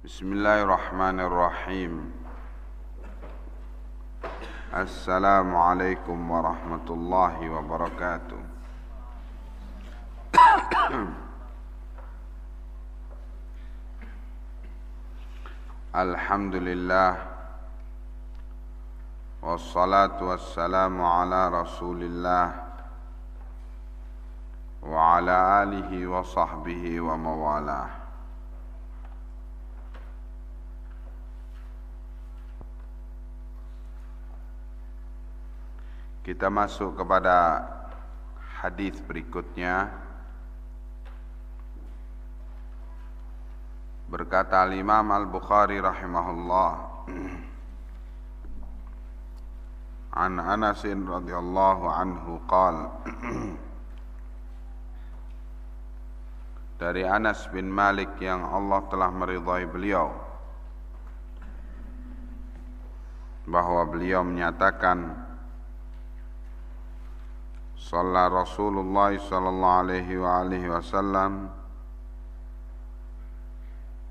Bismillahirrahmanirrahim. Assalamualaikum warahmatullahi wabarakatuh. Alhamdulillah, wassalatu wassalamu ala rasulillah wa ala alihi wa sahbihi wa mawalah. Kita masuk kepada hadis berikutnya. Berkata Al-Imam Al-Bukhari rahimahullah, An Anas radhiyallahu anhu qala, dari Anas bin Malik yang Allah telah meridhai beliau, bahwa beliau menyatakan, Shalla Rasulullah sallallahu alaihi wasallam,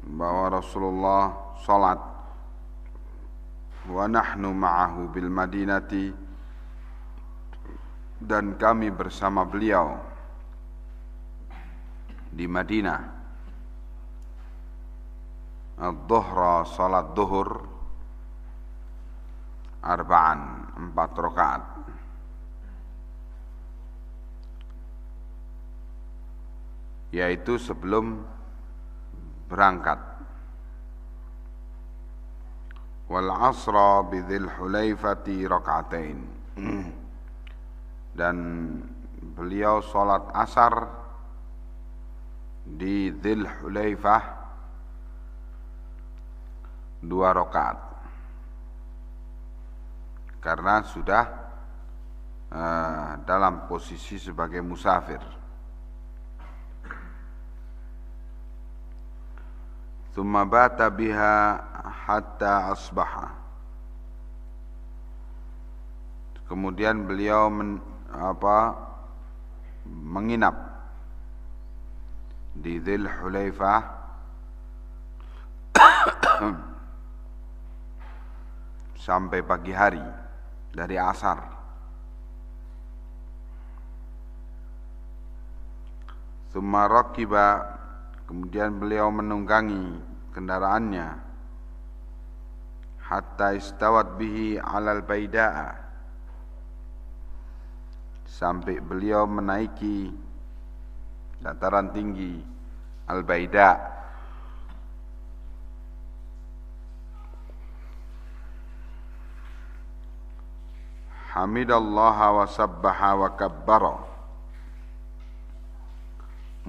bahwa Rasulullah salat wa nahnu ma'ahu bil Madinati, dan kami bersama beliau di Madinah, ad-dhuhra, salat duhur, arba'an, 4 rakaat. Yaitu sebelum berangkat. Wal asra bidzil hulaifati rakaatain, dan beliau salat asar di Dzil Hulaifah 2 rakaat, karena sudah dalam posisi sebagai musafir. Thumma bata biha hatta asbaha, kemudian beliau menginap di Dzil Hulaifah sampai pagi hari, dari asar. Thumma rakiba, kemudian beliau menunggangi kendaraannya, hatta istawat bihi alal baida'a, sampai beliau menaiki dataran tinggi al-baida'. Hamidallaha wa sabbaha wa kabbara,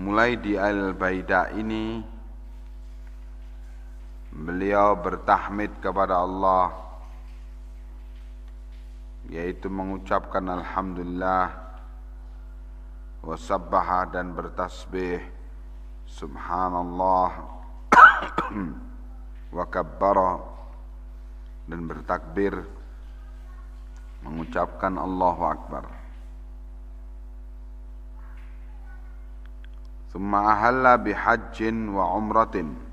mulai di al-baida' ini beliau bertahmid kepada Allah, yaitu mengucapkan alhamdulillah, wasabbaha, dan bertasbih subhanallah, wa kabbara, dan bertakbir mengucapkan Allahu Akbar. Tsumma ahalla bihajjin wa umratin,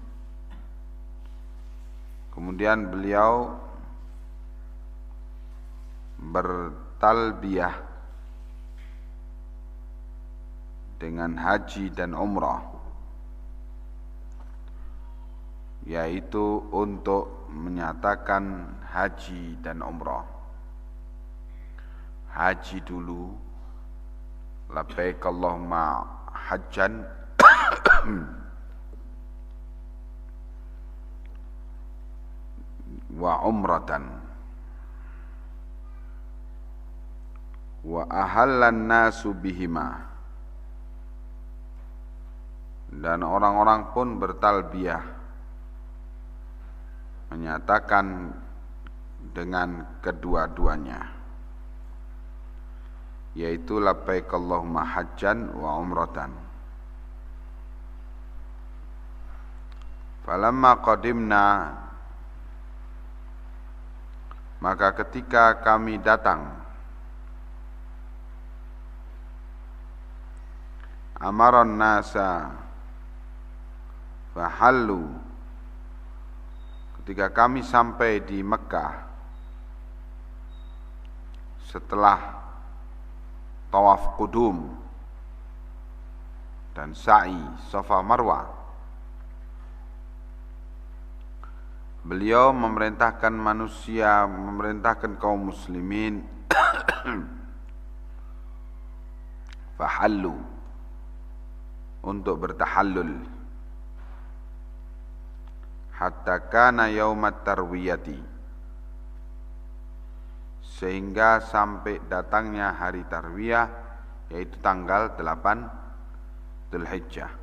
kemudian beliau bertalbiyah dengan haji dan umrah, yaitu untuk menyatakan haji dan umrah. Haji dulu, labbaik Allahumma hajjan, wa umratan, wa ahallan nasu bihima, dan orang-orang pun bertalbiyah, menyatakan dengan kedua-duanya, yaitu labbaik Allahumma hajjan wa umratan. Falamma qadimna, maka ketika kami datang, amaron nasa fahallu ketika kami sampai di Mekah setelah tawaf qudum dan sa'i Safa Marwah, beliau memerintahkan manusia, memerintahkan kaum muslimin fahallu, untuk bertahallul, hatta kana yaumat tarwiyati, sehingga sampai datangnya hari tarwiyah, yaitu tanggal 8 Dzulhijjah.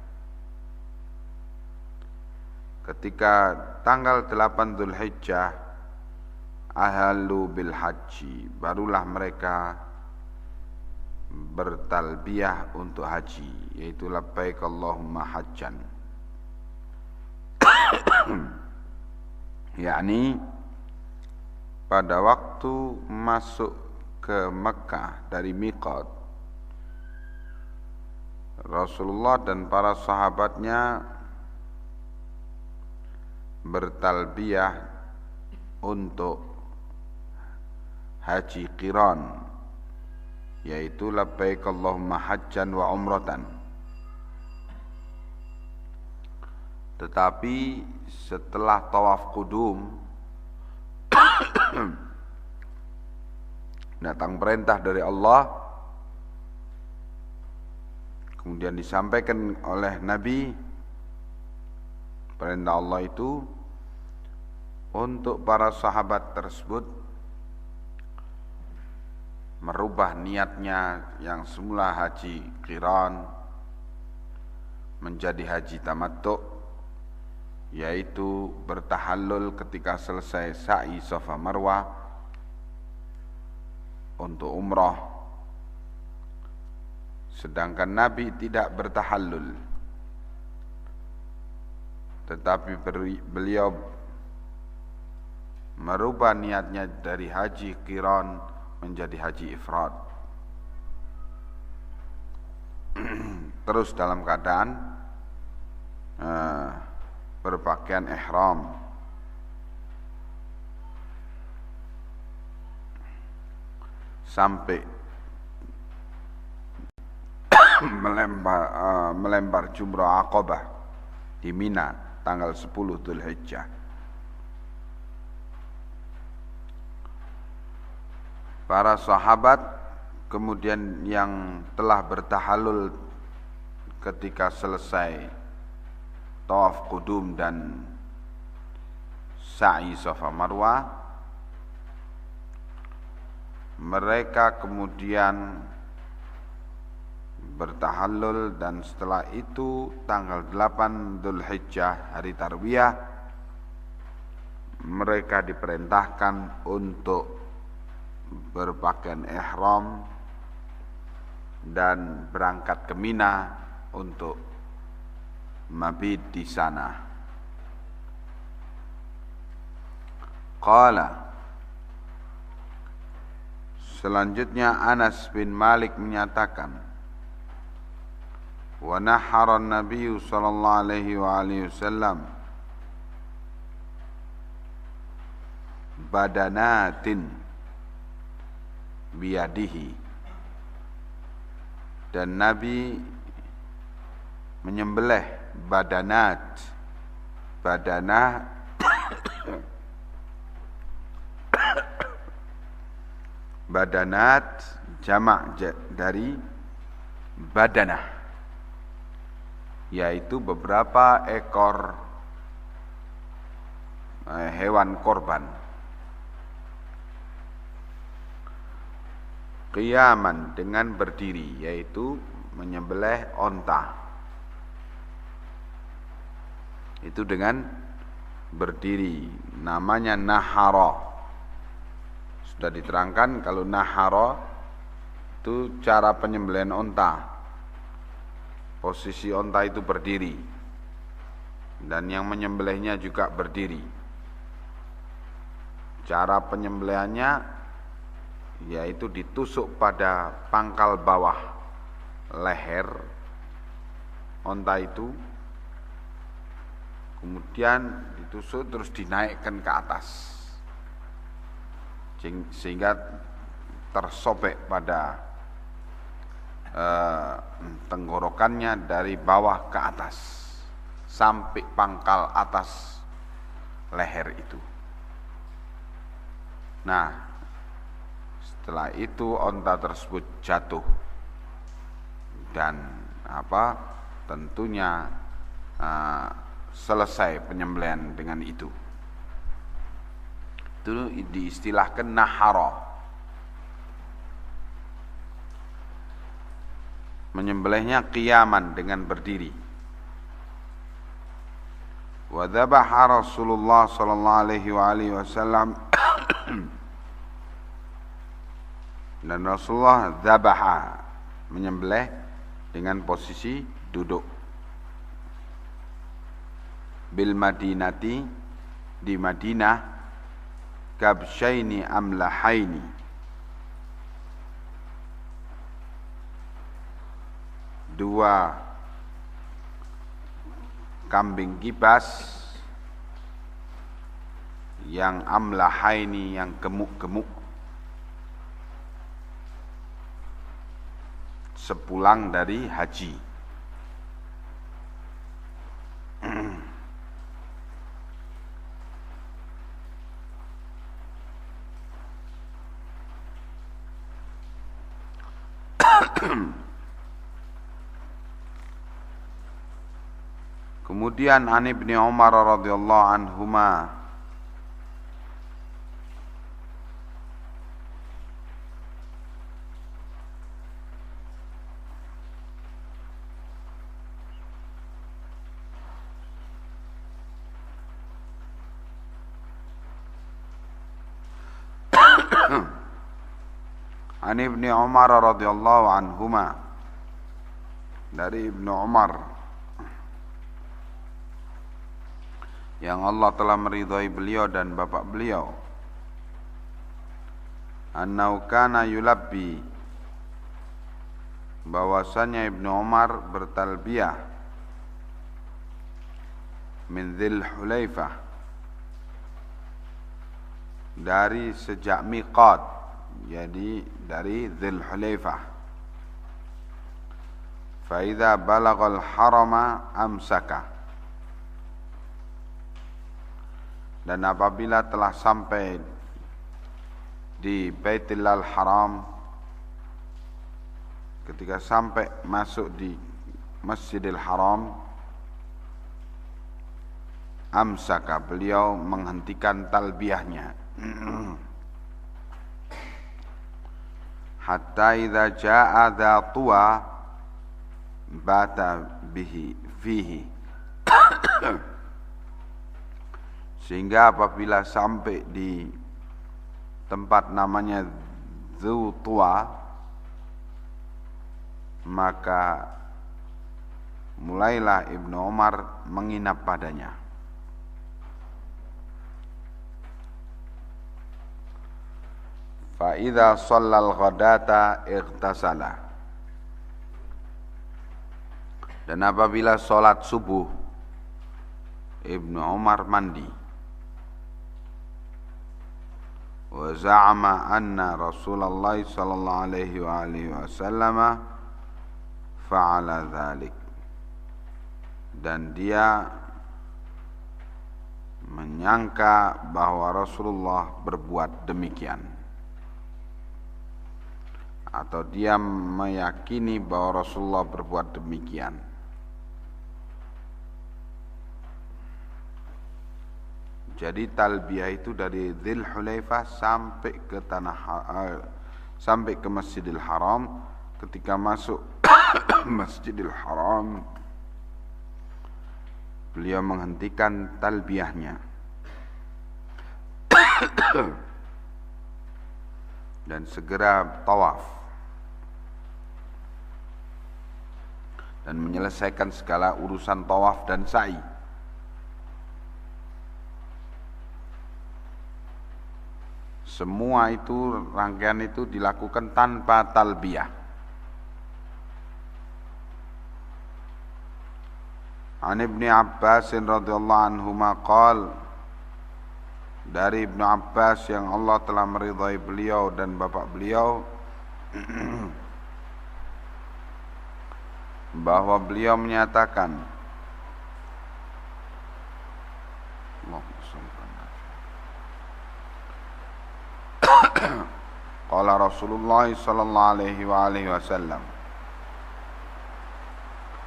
Ketika tanggal 8 Dzulhijjah, ahallu bil haji, barulah mereka bertalbiyah untuk haji, yaitu labbaik Allahumma hajjan. yakni pada waktu masuk ke Mekah dari miqat, Rasulullah dan para sahabatnya bertalbiyah untuk haji qiran, yaitu labbaik Allahumma hajjan wa umratan. Tetapi setelah tawaf qudum datang perintah dari Allah, kemudian disampaikan oleh Nabi perintah Allah itu untuk para sahabat tersebut merubah niatnya yang semula haji qiran menjadi haji tamattu, yaitu bertahallul ketika selesai sa'i Safa Marwah untuk umrah. Sedangkan Nabi tidak bertahallul, tetapi beliau merubah niatnya dari haji qiran menjadi haji ifrad. Terus dalam keadaan berpakaian ihram. Sampai melempar jumrah Aqabah di Mina tanggal 10 Dzulhijjah. Para sahabat kemudian yang telah bertahallul ketika selesai tawaf qudum dan sa'i Safa Marwah, mereka kemudian bertahallul, dan setelah itu tanggal 8 Dzulhijjah hari tarwiyah, mereka diperintahkan untuk berpakaian ihram dan berangkat ke Mina untuk mabit di sana. Qala, selanjutnya Anas bin Malik menyatakan, wa nahara an-nabiy sallallahu alaihi wa alihi wasallam badanatin biyadihi, dan Nabi menyembelih badanat jamak dari badanah, yaitu beberapa ekor hewan korban. Qiyaman, dengan berdiri, yaitu menyembelih onta. Itu dengan berdiri, namanya nahara. Sudah diterangkan kalau nahara itu cara penyembelihan onta. Posisi onta itu berdiri, dan yang menyembelihnya juga berdiri. Cara penyembelihannya yaitu ditusuk pada pangkal bawah leher onta itu, kemudian ditusuk terus dinaikkan ke atas sehingga tersobek pada tenggorokannya dari bawah ke atas sampai pangkal atas leher itu. Nah, setelah itu onta tersebut jatuh dan tentunya selesai penyembelihan dengan itu. Itu diistilahkan nahara. Menyembelihnya qiyaman dengan berdiri. Wa dhabaha Rasulullah sallallahu alaihi wasallam dan Rasulullah dhabaha menyembelih dengan posisi duduk. Bil Madinati di Madinah kabsyaini amlahaini dua kambing kibas yang amlahaini yang gemuk-gemuk sepulang dari haji. Kemudian an Ibnu Umar radhiyallahu anhuma an Ibnu Umar radhiyallahu anhuma dari Ibnu Umar yang Allah telah meridhai beliau dan bapak beliau, annau kana yulabbi, bahwasanya Ibnu Umar bertalbiyah min Dzul Hulaifah, dari sejak miqat, jadi dari Dzul Hulaifah. Fa idza balagal harama amsaka, dan apabila telah sampai di Baitul Haram, ketika sampai masuk di Masjidil Haram, amsaka, beliau menghentikan talbiyahnya. Hatta idza jaa dza tuwa bata bihi fihi, sehingga apabila sampai di tempat namanya Dzu Tuwa, maka mulailah Ibnu Umar menginap padanya. Fa idza shallal ghadata ightasala, dan apabila sholat subuh Ibnu Umar mandi. Wa za'ama anna Rasulullah sallallahu alaihi wasallam fa'ala dzalik, dan dia menyangka bahwa Rasulullah berbuat demikian, atau dia meyakini bahwa Rasulullah berbuat demikian. Jadi talbiyah itu dari Dzul Hulaifah sampai ke sampai ke Masjidil Haram. Ketika masuk Masjidil Haram, beliau menghentikan talbiyahnya dan segera tawaf dan menyelesaikan segala urusan tawaf dan sa'i. Semua itu, rangkaian itu dilakukan tanpa talbiyah. An Ibni Abbas radhiyallahu anhuma qala, dari Ibnu Abbas yang Allah telah meridhai beliau dan bapak beliau, bahwa beliau menyatakan, qala Rasulullah sallallahu alaihi wasallam,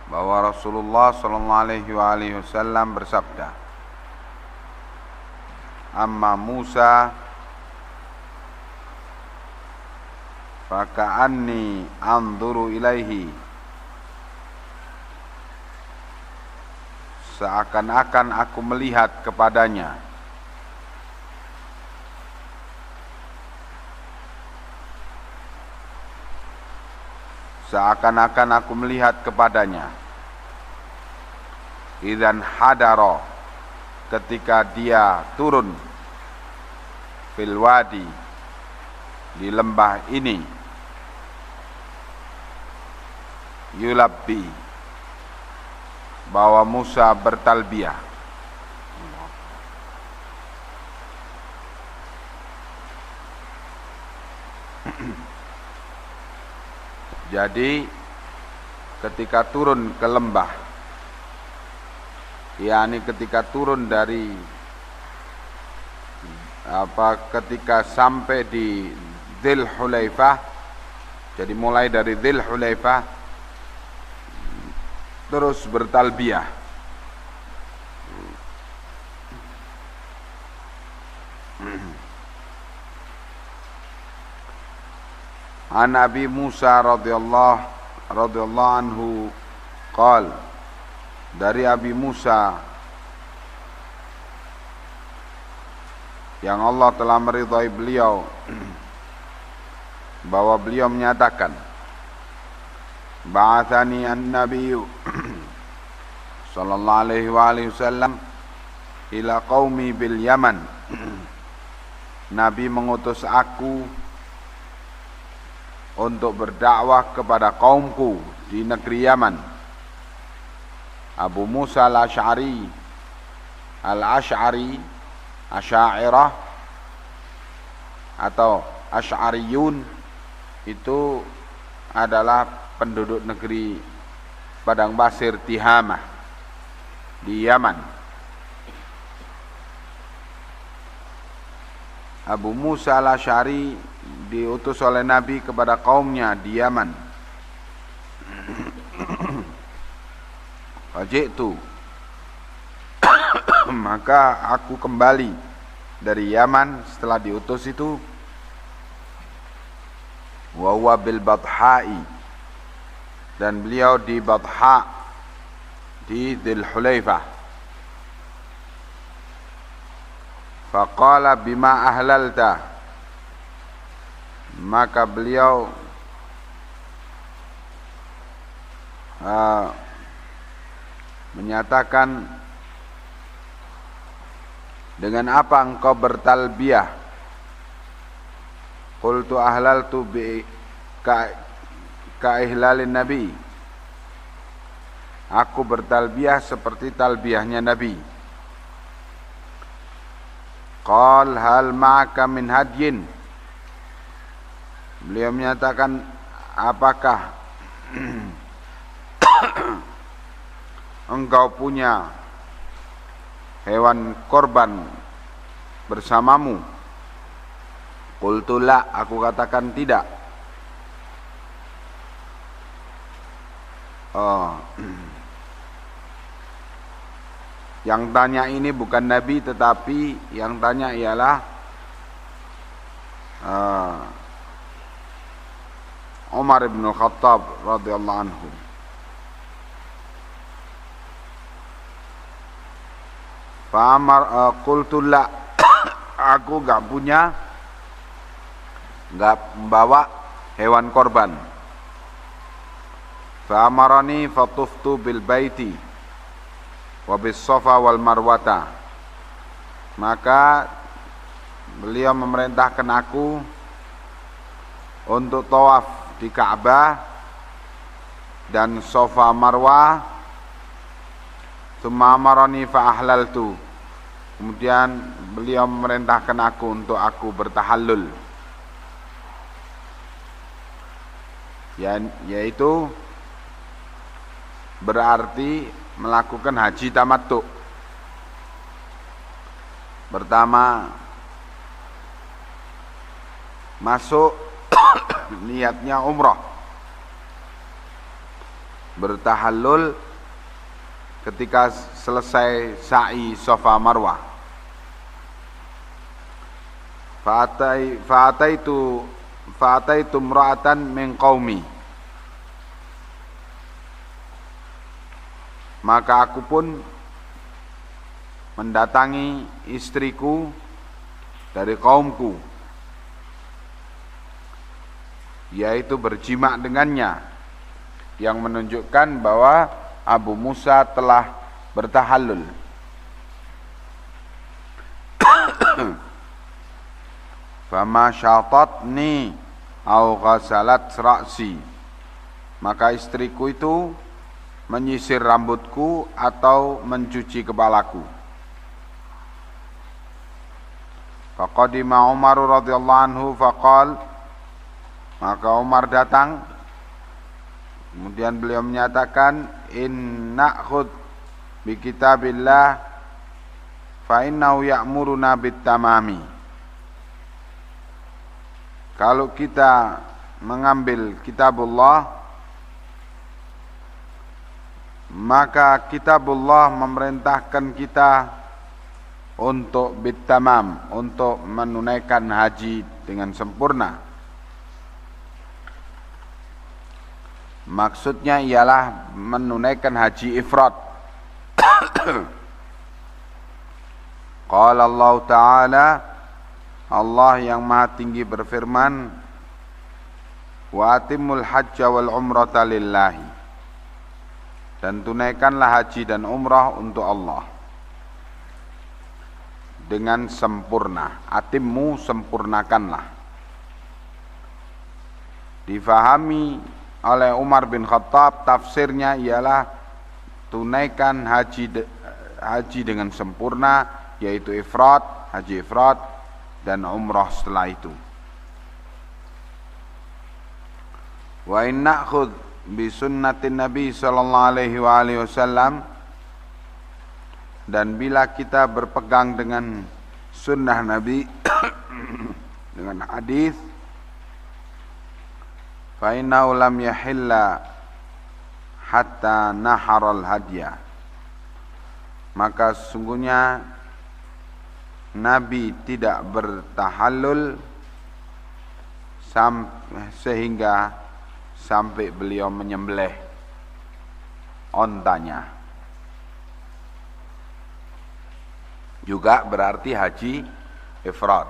bahwa Rasulullah sallallahu alaihi wasallam bersabda, amma Musa faka'anni anzuru ilaihi, seakan-akan aku melihat kepadanya. Seakan-akan aku melihat kepadanya. Idzan hadaro, ketika dia turun, fil wadi, di lembah ini, yulabbi, bahwa Musa bertalbiyah. Jadi ketika turun ke lembah, yakni ketika turun dari ketika sampai di Dzul Hulaifah, jadi mulai dari Dzul Hulaifah terus bertalbiyah. An Abi Musa radhiyallahu anhu qala, dari Abi Musa yang Allah telah meridhai beliau, bahwa beliau menyatakan, ba'athani an-nabiyyu sallallahu alaihi wasallam ila qaumi bil Yaman. Nabi mengutus aku untuk berdakwah kepada kaumku di negeri Yaman. Abu Musa al-Asy'ari, Asy'ariyah atau Asy'ariyun itu adalah penduduk negeri Padang Pasir Tihamah di Yaman. Abu Musa al-Asy'ari diutus oleh Nabi kepada kaumnya di Yaman. Faji'tu, maka aku kembali dari Yaman setelah diutus itu, wa huwa bil Badha'i, dan beliau di Badha di Dzul Hulaifah. Faqala bima ahlalta, maka beliau menyatakan, dengan apa engkau bertalbiyah? Qultu ahlaltu bi ka ihlalin nabi, aku bertalbiyah seperti talbiyahnya Nabi. Qal hal ma'aka min hadyin, beliau menyatakan, apakah engkau punya hewan korban bersamamu? Qultu la, aku katakan tidak. Yang tanya ini bukan Nabi, tetapi yang tanya ialah Umar bin Khattab radhiyallahu anhu. Qultu la, aku enggak membawa hewan korban. Fa amarani fatuftu bil baiti wa bis Safa wal Marwata, maka beliau memerintahkan aku untuk tawaf di Ka'bah dan Safa Marwah Tsumma amarani fa ahlaltu. Kemudian beliau memerintahkan aku untuk aku bertahallul. Yaitu berarti melakukan haji tamattu. Pertama masuk niatnya umrah, bertahallul ketika selesai sa'i Safa Marwah. Fa'ataitu imra'atan min qaumi. Maka aku pun mendatangi istriku dari kaumku, yaitu berjima dengannya, yang menunjukkan bahwa Abu Musa telah bertahallul. Fama syatatni au ghasalat ra'si. Maka istriku itu menyisir rambutku atau mencuci kepalaku. Faqadima Umar radhiyallahu anhu faqal. Maka Umar datang, kemudian beliau menyatakan, inna khud bi kitabillah fa innahu ya'muruna bit tamami. Kalau kita mengambil kitabullah, maka kitabullah memerintahkan kita untuk bit tamam, untuk menunaikan haji dengan sempurna. Maksudnya ialah menunaikan haji ifrad. Qala Allah Ta'ala, Allah yang Maha Tinggi berfirman, wa atimul hajja wal umrata lillahi. Dan tunaikanlah haji dan umrah untuk Allah dengan sempurna. Atimmu, sempurnakanlah. Difahami oleh Umar bin Khattab, tafsirnya ialah tunaikan haji dengan sempurna, yaitu ifrad, haji ifrad, dan umrah setelah itu. Wa in na'khudh bi sunnatin Nabi sallallahu alaihi wasallam, dan bila kita berpegang dengan sunnah Nabi dengan hadis, fa innahu lam yahilla hatta naharal hadya. Maka sesungguhnya Nabi tidak bertahallul sehingga sampai beliau menyembelih ontanya. Juga berarti haji ifrad.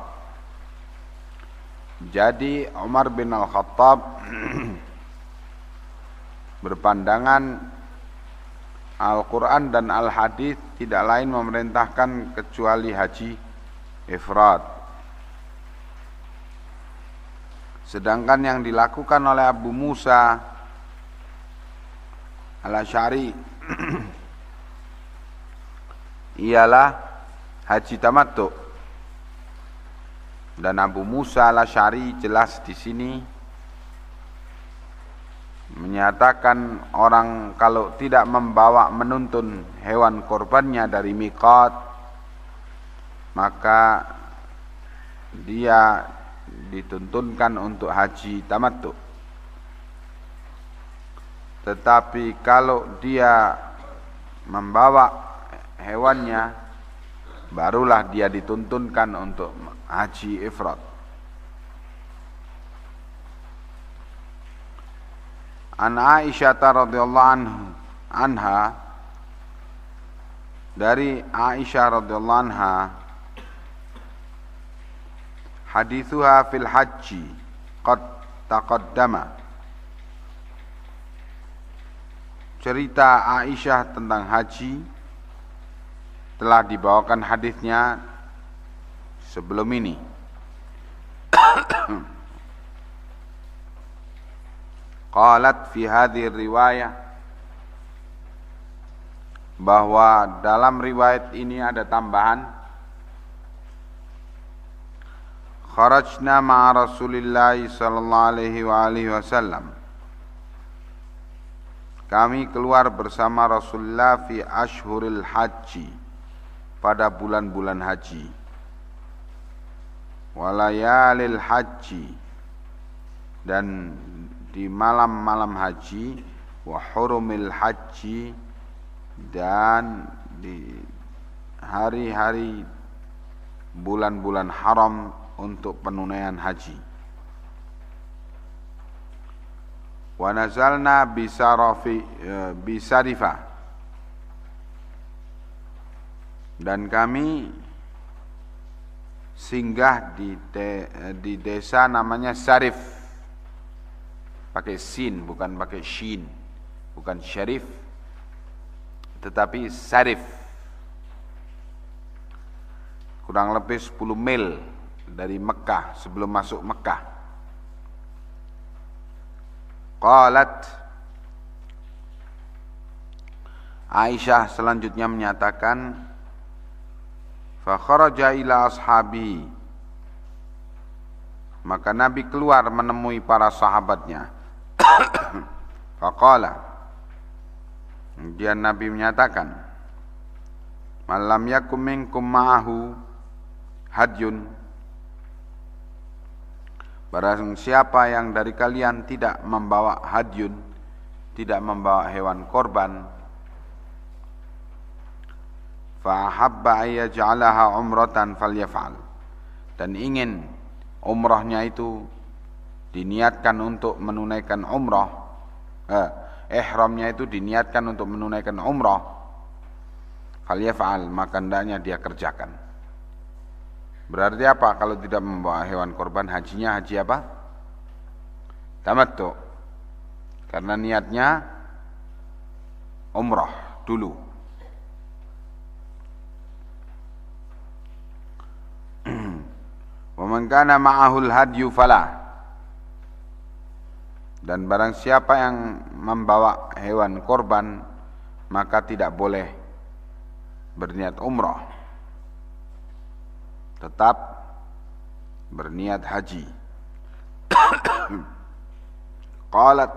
Jadi Umar bin Al-Khattab berpandangan Al-Quran dan Al-Hadis tidak lain memerintahkan kecuali haji ifrad. Sedangkan yang dilakukan oleh Abu Musa Al-Asy'ari ialah haji tamattu. Dan Abu Musa Al-Asy'ari jelas di sini menyatakan orang kalau tidak membawa menuntun hewan korbannya dari miqat, maka dia dituntunkan untuk haji tamattu. Tetapi kalau dia membawa hewannya, barulah dia dituntunkan untuk haji ifrad. An Aisyah radhiyallahu anha, dari Aisyah radhiyallahu anha, hadithuha fil haji qad taqaddama. Cerita Aisyah tentang haji telah dibawakan hadisnya sebelum ini. Qalat fi hadhihi riwayah, bahwa dalam riwayat ini ada tambahan, kharajna ma'a Rasulillah sallallahu alaihi wasallam, kami keluar bersama Rasulullah fi ashhuril haji, pada bulan-bulan haji, walayalil haji, dan di malam-malam haji, wa hurumil haji, dan di hari-hari bulan-bulan haram untuk penunaian haji. Wa nazalna bisarifa, dan kami singgah di desa namanya Sarif, pakai sin bukan pakai shin, bukan Syarif tetapi Sarif, kurang lebih 10 mil dari Mekah, sebelum masuk Mekah. Qalat, Aisyah selanjutnya menyatakan, fa kharaja ila ashabi, maka Nabi keluar menemui para sahabatnya. Faqala, kemudian Nabi menyatakan, malam yakum minkum ma'ahu hadyun, barang siapa yang dari kalian tidak membawa hadyun, tidak membawa hewan korban, fa habba ayyaj'alaha umratan falyaf'al, dan ingin umrahnya itu diniatkan untuk menunaikan umrah, ihramnya itu diniatkan untuk menunaikan umrah, falyaf'al, maka hendaknya dia kerjakan. Berarti apa kalau tidak membawa hewan korban? Hajinya haji apa? Tamattu, karena niatnya umrah dulu. Wa man kana ma'ahul hadyu fala, dan barang siapa yang membawa hewan korban maka tidak boleh berniat umrah, tetap berniat haji. Qalat,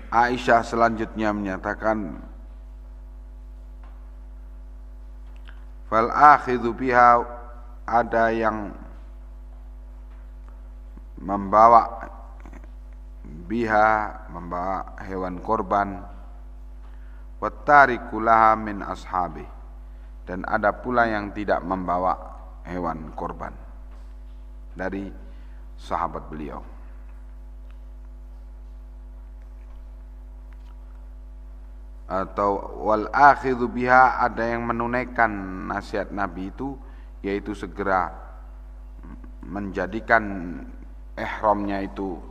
Aisyah selanjutnya menyatakan, fal akhidhu biha, ada yang membawa membawa hewan korban, wattariku laha min ashabi, dan ada pula yang tidak membawa hewan korban dari sahabat beliau. Atau wal akhidhu biha, ada yang menunaikan nasihat Nabi itu, yaitu segera menjadikan ihramnya itu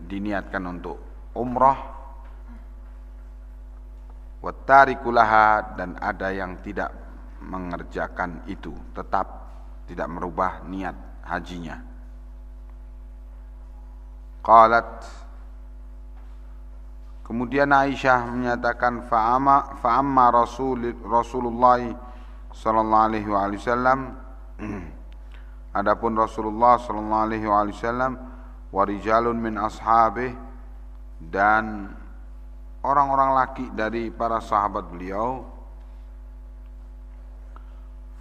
diniatkan untuk umrah. Wattariku laha, dan ada yang tidak mengerjakan itu, tetap tidak merubah niat hajinya. Qalat, kemudian Aisyah menyatakan, fa'amma Rasulullah sallallahu alaihi wasallam, adapun Rasulullah sallallahu alaihi wasallam, wa rijalun min ashabih, dan orang-orang laki dari para sahabat beliau,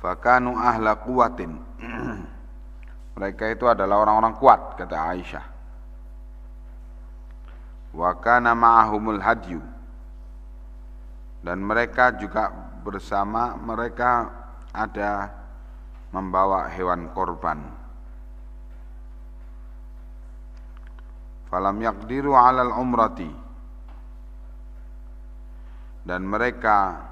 fakanu ahla quwatin, mereka itu adalah orang-orang kuat, kata Aisyah. Wa kana ma'ahumul hadyu, dan mereka juga bersama mereka ada membawa hewan korban. Falam yaqdiru 'alal umrati, dan mereka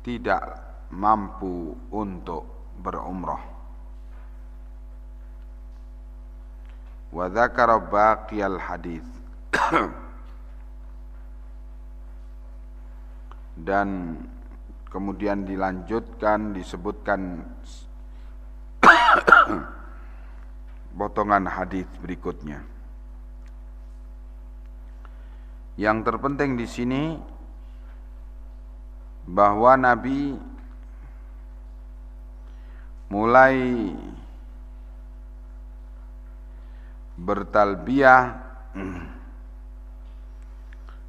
tidak mampu untuk berumrah. Wa dzakara baqiyal hadis, dan kemudian dilanjutkan, disebutkan potongan hadis berikutnya. Yang terpenting di sini bahwa Nabi mulai bertalbiyah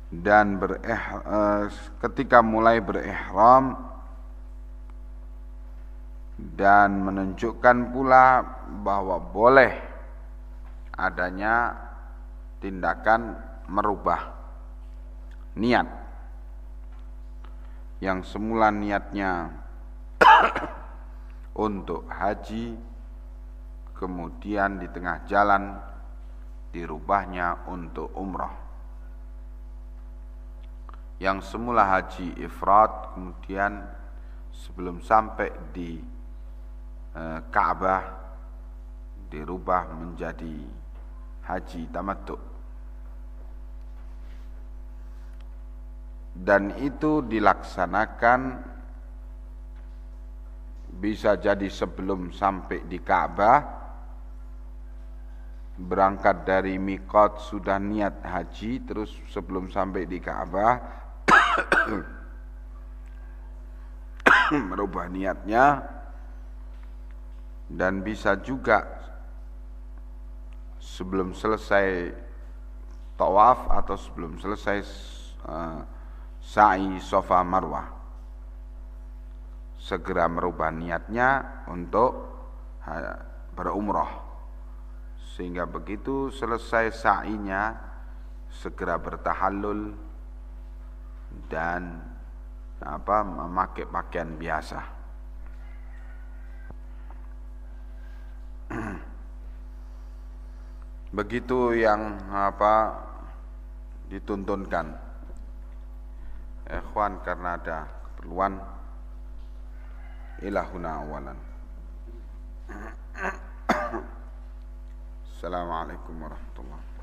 dan ketika mulai berihram dan menunjukkan pula bahwa boleh adanya tindakan merubah niat yang semula niatnya untuk haji, kemudian di tengah jalan dirubahnya untuk umrah. Yang semula haji ifrat, kemudian sebelum sampai di Ka'bah dirubah menjadi haji tamattu. Dan itu dilaksanakan bisa jadi sebelum sampai di Ka'bah, berangkat dari miqat sudah niat haji, terus sebelum sampai di Ka'bah merubah niatnya, dan bisa juga sebelum selesai tawaf atau sebelum selesai sa'i Safa Marwah segera merubah niatnya untuk berumrah, sehingga begitu selesai sa'inya segera bertahallul dan memakai pakaian biasa. Begitu yang dituntunkan, ikhwan, karena ada keperluan. Ilahuna awalan. Assalamualaikum warahmatullahi wabarakatuh.